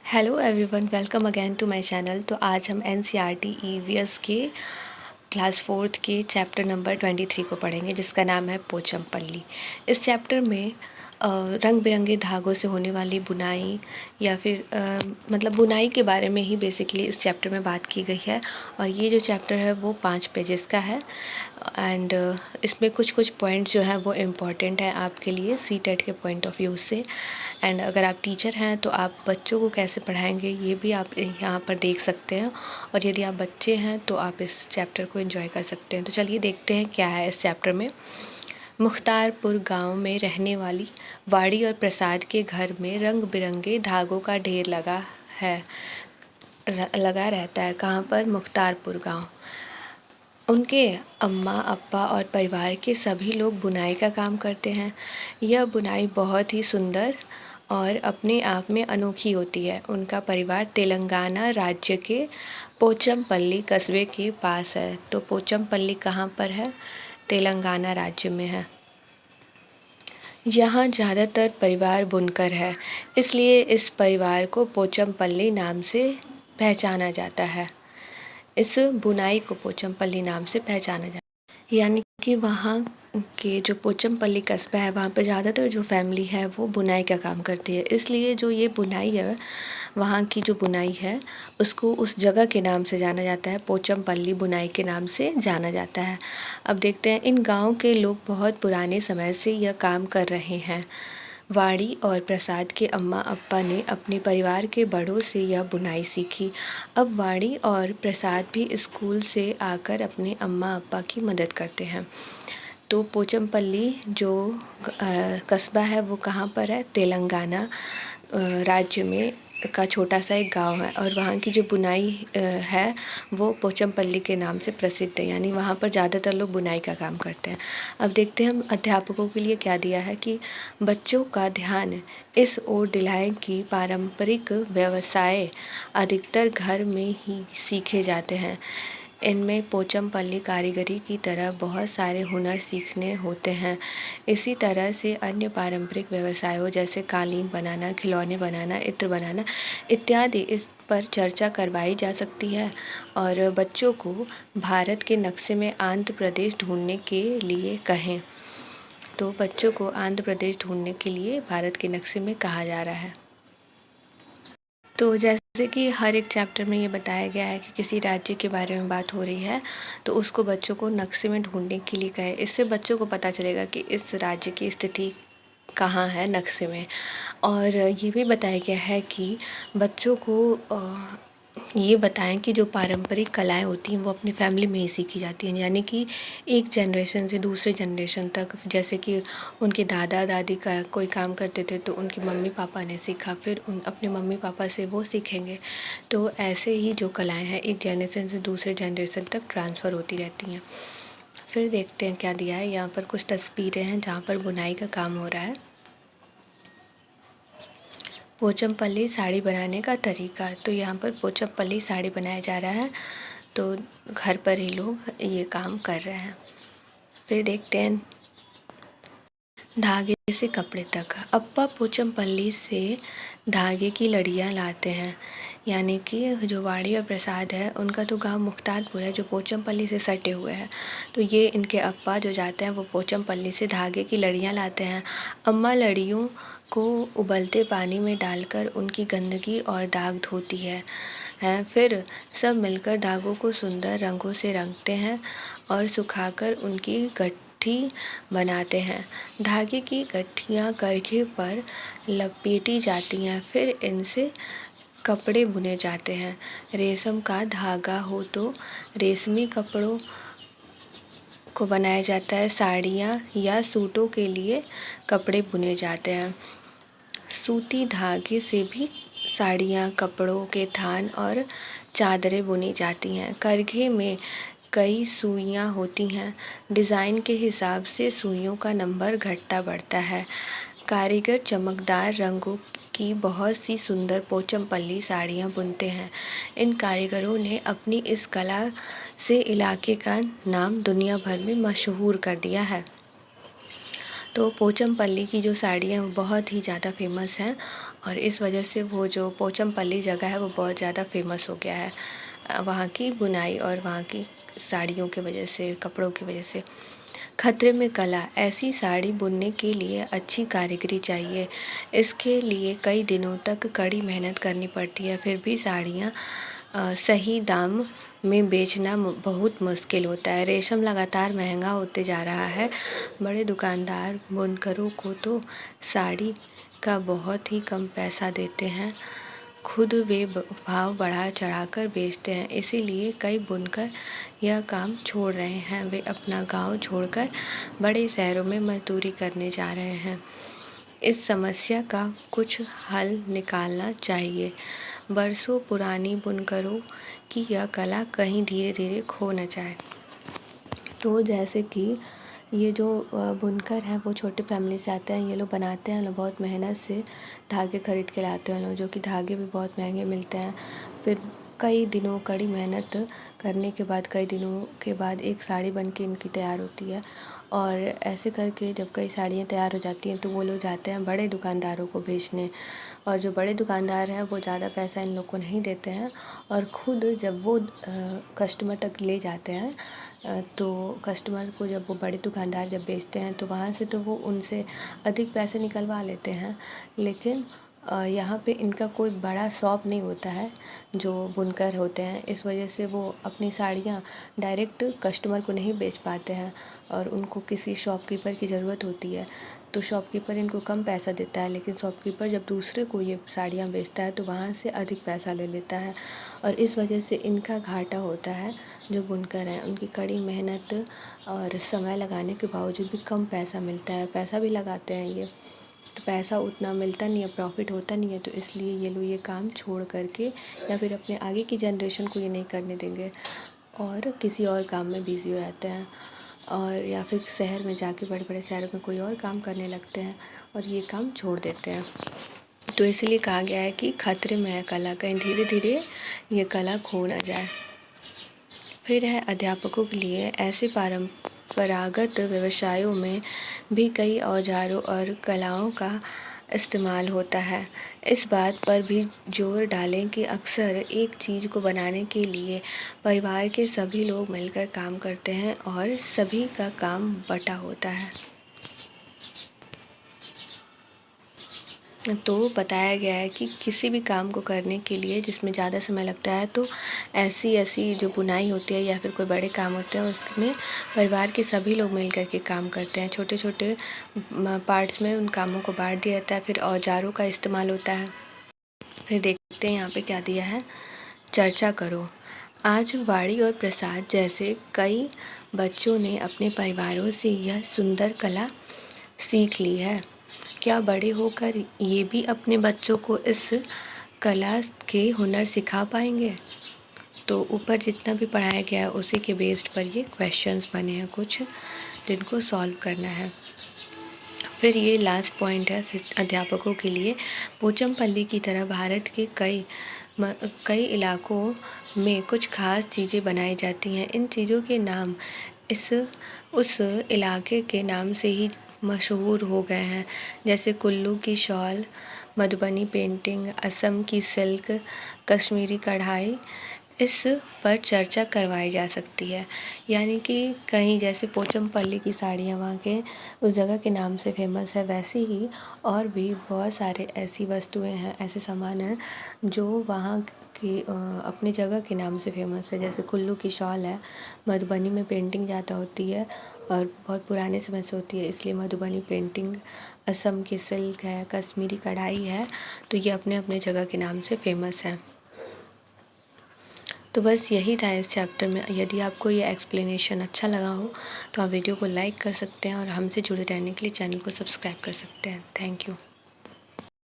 Hello everyone, welcome again to my channel. तो आज हम एनसीईआरटी ईवीएस के क्लास 4th के चैप्टर नंबर 23 को पढ़ेंगे, जिसका नाम है पोचमपल्ली। इस चैप्टर में रंग बिरंगे धागों से होने वाली बुनाई या फिर मतलब बुनाई के बारे में ही बेसिकली इस चैप्टर में बात की गई है। और ये जो चैप्टर है वो 5 पेजेस का है एंड इसमें कुछ कुछ पॉइंट्स जो है वो इम्पॉर्टेंट है आपके लिए सीटेट के पॉइंट ऑफ व्यू से। एंड अगर आप टीचर हैं तो आप बच्चों को कैसे पढ़ाएंगे ये भी आप यहाँ पर देख सकते हैं। और यदि आप बच्चे हैं तो आप इस चैप्टर को एंजॉय कर सकते हैं। तो चलिए देखते हैं क्या है इस चैप्टर में। मुख्तारपुर गांव में रहने वाली वाड़ी और प्रसाद के घर में रंग बिरंगे धागों का ढेर लगा रहता है। कहाँ पर? मुख्तारपुर गांव। उनके अम्मा अप्पा और परिवार के सभी लोग बुनाई का काम करते हैं। यह बुनाई बहुत ही सुंदर और अपने आप में अनोखी होती है। उनका परिवार तेलंगाना राज्य के पोचमपल्ली कस्बे के पास है। तो पोचमपल्ली कहाँ पर है? तेलंगाना राज्य में है। यहाँ ज़्यादातर परिवार बुनकर है, इसलिए इस परिवार को पोचमपल्ली नाम से पहचाना जाता है। इस बुनाई को पोचमपल्ली नाम से पहचाना जाता है। यानी कि वहाँ के जो पोचमपल्ली कस्बा है वहाँ पर ज़्यादातर जो फैमिली है वो बुनाई का काम करती है, इसलिए जो ये बुनाई है वहाँ की जो बुनाई है उसको उस जगह के नाम से जाना जाता है, पोचमपल्ली बुनाई के नाम से जाना जाता है। अब देखते हैं, इन गाँव के लोग बहुत पुराने समय से यह काम कर रहे हैं। वाड़ी और प्रसाद के अम्मा अप्पा ने अपने परिवार के बड़ों से यह बुनाई सीखी। अब वाड़ी और प्रसाद भी स्कूल से आकर अपने अम्मा अप्पा की मदद करते हैं। तो पोचमपल्ली जो कस्बा है वो कहाँ पर है? तेलंगाना राज्य में का छोटा सा एक गांव है। और वहाँ की जो बुनाई है वो पोचमपल्ली के नाम से प्रसिद्ध है, यानी वहाँ पर ज़्यादातर लोग बुनाई का काम करते हैं। अब देखते हैं हम अध्यापकों के लिए क्या दिया है कि बच्चों का ध्यान इस ओर दिलाएं कि पारंपरिक व्यवसाय अधिकतर घर में ही सीखे जाते हैं। इनमें पोचमपल्ली कारीगरी की तरह बहुत सारे हुनर सीखने होते हैं। इसी तरह से अन्य पारंपरिक व्यवसायों जैसे कालीन बनाना, खिलौने बनाना, इत्र बनाना इत्यादि इस पर चर्चा करवाई जा सकती है। और बच्चों को भारत के नक्शे में आंध्र प्रदेश ढूंढने के लिए कहें। तो बच्चों को आंध्र प्रदेश ढूंढने के लिए भारत के नक्शे में कहा जा रहा है। तो जैसे कि हर एक चैप्टर में ये बताया गया है कि किसी राज्य के बारे में बात हो रही है तो उसको बच्चों को नक्शे में ढूंढने के लिए कहे। इससे बच्चों को पता चलेगा कि इस राज्य की स्थिति कहाँ है नक्शे में। और ये भी बताया गया है कि बच्चों को ये बताएं कि जो पारंपरिक कलाएं होती हैं वो अपनी फैमिली में ही सीखी जाती हैं, यानी कि एक जनरेशन से दूसरे जनरेशन तक। जैसे कि उनके दादा दादी का कोई काम करते थे तो उनके मम्मी पापा ने सीखा, फिर अपने मम्मी पापा से वो सीखेंगे। तो ऐसे ही जो कलाएं हैं एक जनरेशन से दूसरे जनरेशन तक ट्रांसफ़र होती रहती हैं। फिर देखते हैं क्या दिया है। यहाँ पर कुछ तस्वीरें हैं जहाँ पर बुनाई का काम हो रहा है। पोचमपल्ली साड़ी बनाने का तरीका। तो यहाँ पर पोचमपल्ली साड़ी बनाया जा रहा है, तो घर पर ही लोग ये काम कर रहे हैं। फिर देखते हैं धागे से कपड़े तक। अप्पा पोचमपल्ली से धागे की लड़ियाँ लाते हैं, यानी कि जो वाड़ी और प्रसाद है उनका तो गांव मुख्तारपुर है जो पोचमपल्ली से सटे हुए हैं। तो ये इनके अप्पा जो जाते हैं वो पोचमपल्ली से धागे की लड़ियाँ लाते हैं। अम्मा लड़ियों को उबलते पानी में डालकर उनकी गंदगी और दाग धोती है। फिर सब मिलकर धागों को सुंदर रंगों से रंगते हैं और सुखाकर उनकी गट्ठी बनाते हैं। धागे की गट्ठियाँ करघे पर लपेटी जाती हैं, फिर इनसे कपड़े बुने जाते हैं। रेशम का धागा हो तो रेशमी कपड़ों को बनाया जाता है। साड़ियाँ या सूटों के लिए कपड़े बुने जाते हैं। सूती धागे से भी साड़ियाँ, कपड़ों के थान और चादरें बुनी जाती हैं। करघे में कई सुइयाँ होती हैं। डिज़ाइन के हिसाब से सुइयों का नंबर घटता बढ़ता है। कारीगर चमकदार रंगों की बहुत सी सुंदर पोचमपल्ली साड़ियाँ बुनते हैं। इन कारीगरों ने अपनी इस कला से इलाके का नाम दुनिया भर में मशहूर कर दिया है। तो पोचमपल्ली की जो साड़ियाँ वो बहुत ही ज़्यादा फेमस हैं और इस वजह से वो जो पोचमपल्ली जगह है वो बहुत ज़्यादा फेमस हो गया है वहाँ की बुनाई और वहाँ की साड़ियों की वजह से, कपड़ों की वजह से। खतरे में कला। ऐसी साड़ी बुनने के लिए अच्छी कारीगरी चाहिए। इसके लिए कई दिनों तक कड़ी मेहनत करनी पड़ती है। फिर भी साड़ियाँ सही दाम में बेचना बहुत मुश्किल होता है। रेशम लगातार महंगा होते जा रहा है। बड़े दुकानदार बुनकरों को तो साड़ी का बहुत ही कम पैसा देते हैं। खुद वे भाव बढ़ा चढ़ाकर बेचते हैं। इसीलिए कई बुनकर यह काम छोड़ रहे हैं। वे अपना गांव छोड़कर बड़े शहरों में मजदूरी करने जा रहे हैं। इस समस्या का कुछ हल निकालना चाहिए। बरसों पुरानी बुनकरों की यह कला कहीं धीरे धीरे खो न जाए। तो जैसे कि ये जो बुनकर हैं वो छोटे फैमिली से आते हैं। ये लोग बनाते हैं, लोग बहुत मेहनत से धागे खरीद के लाते हैं लोग, जो कि धागे भी बहुत महंगे मिलते हैं। फिर कई दिनों कड़ी मेहनत करने के बाद, कई दिनों के बाद एक साड़ी बन के इनकी तैयार होती है। और ऐसे करके जब कई साड़ियाँ तैयार हो जाती हैं तो वो लोग जाते हैं बड़े दुकानदारों को बेचने। और जो बड़े दुकानदार हैं वो ज़्यादा पैसा इन लोग को नहीं देते हैं। और ख़ुद जब वो कस्टमर तक ले जाते हैं तो कस्टमर को जब वो बड़े दुकानदार जब बेचते हैं तो वहाँ से तो वो उनसे अधिक पैसे निकलवा लेते हैं। लेकिन यहाँ पे इनका कोई बड़ा शॉप नहीं होता है जो बुनकर होते हैं। इस वजह से वो अपनी साड़ियाँ डायरेक्ट कस्टमर को नहीं बेच पाते हैं और उनको किसी शॉपकीपर की ज़रूरत होती है। तो शॉपकीपर इनको कम पैसा देता है, लेकिन शॉपकीपर जब दूसरे को ये साड़ियाँ बेचता है तो वहाँ से अधिक पैसा ले लेता है और इस वजह से इनका घाटा होता है। जो बुनकर हैं उनकी कड़ी मेहनत और समय लगाने के बावजूद भी कम पैसा मिलता है। पैसा भी लगाते हैं ये, तो पैसा उतना मिलता नहीं है, प्रॉफिट होता नहीं है। तो इसलिए ये लोग ये काम छोड़ करके या फिर अपने आगे की जनरेशन को ये नहीं करने देंगे और किसी और काम में बिज़ी हो जाते हैं और या फिर शहर में जाके बड़े बड़े शहरों में कोई और काम करने लगते हैं और ये काम छोड़ देते हैं। तो इसलिए कहा गया है कि खतरे में है कला, कहीं धीरे धीरे ये कला खो ना जाए। फिर है अध्यापकों के लिए। ऐसे परंपरागत व्यवसायों में भी कई औजारों और कलाओं का इस्तेमाल होता है। इस बात पर भी जोर डालें कि अक्सर एक चीज़ को बनाने के लिए परिवार के सभी लोग मिलकर काम करते हैं और सभी का काम बँटा होता है। तो बताया गया है कि किसी भी काम को करने के लिए जिसमें ज़्यादा समय लगता है तो ऐसी जो बुनाई होती है या फिर कोई बड़े काम होते हैं उसमें परिवार के सभी लोग मिल कर के काम करते हैं। छोटे छोटे पार्ट्स में उन कामों को बांट दिया जाता है। फिर औजारों का इस्तेमाल होता है। फिर देखते हैं यहाँ पे क्या दिया है। चर्चा करो। आज वाणी और प्रसाद जैसे कई बच्चों ने अपने परिवारों से यह सुंदर कला सीख ली है। क्या बड़े होकर ये भी अपने बच्चों को इस कला के हुनर सिखा पाएंगे? तो ऊपर जितना भी पढ़ाया गया है उसी के बेस्ड पर ये क्वेश्चंस बने हैं कुछ, जिनको सॉल्व करना है। फिर ये लास्ट पॉइंट है अध्यापकों के लिए। पोचमपल्ली की तरह भारत के कई इलाकों में कुछ खास चीज़ें बनाई जाती हैं। इन चीज़ों के नाम उस इलाके के नाम से ही मशहूर हो गए हैं, जैसे कुल्लू की शॉल, मधुबनी पेंटिंग, असम की सिल्क, कश्मीरी कढ़ाई। इस पर चर्चा करवाई जा सकती है। यानी कि कहीं जैसे पोचमपल्ली की साड़ियाँ वहाँ के उस जगह के नाम से फेमस है, वैसे ही और भी बहुत सारे ऐसी वस्तुएं हैं, ऐसे सामान हैं जो वहाँ की अपनी जगह के नाम से फेमस है। जैसे कुल्लू की शॉल है, मधुबनी में पेंटिंग ज़्यादा होती है और बहुत पुराने समय से होती है, इसलिए मधुबनी पेंटिंग। असम की सिल्क है, कश्मीरी कढ़ाई है, तो ये अपने अपने जगह के नाम से फेमस है। तो बस यही था इस चैप्टर में। यदि आपको ये एक्सप्लेनेशन अच्छा लगा हो तो आप वीडियो को लाइक कर सकते हैं और हमसे जुड़े रहने के लिए चैनल को सब्सक्राइब कर सकते हैं। Thank you.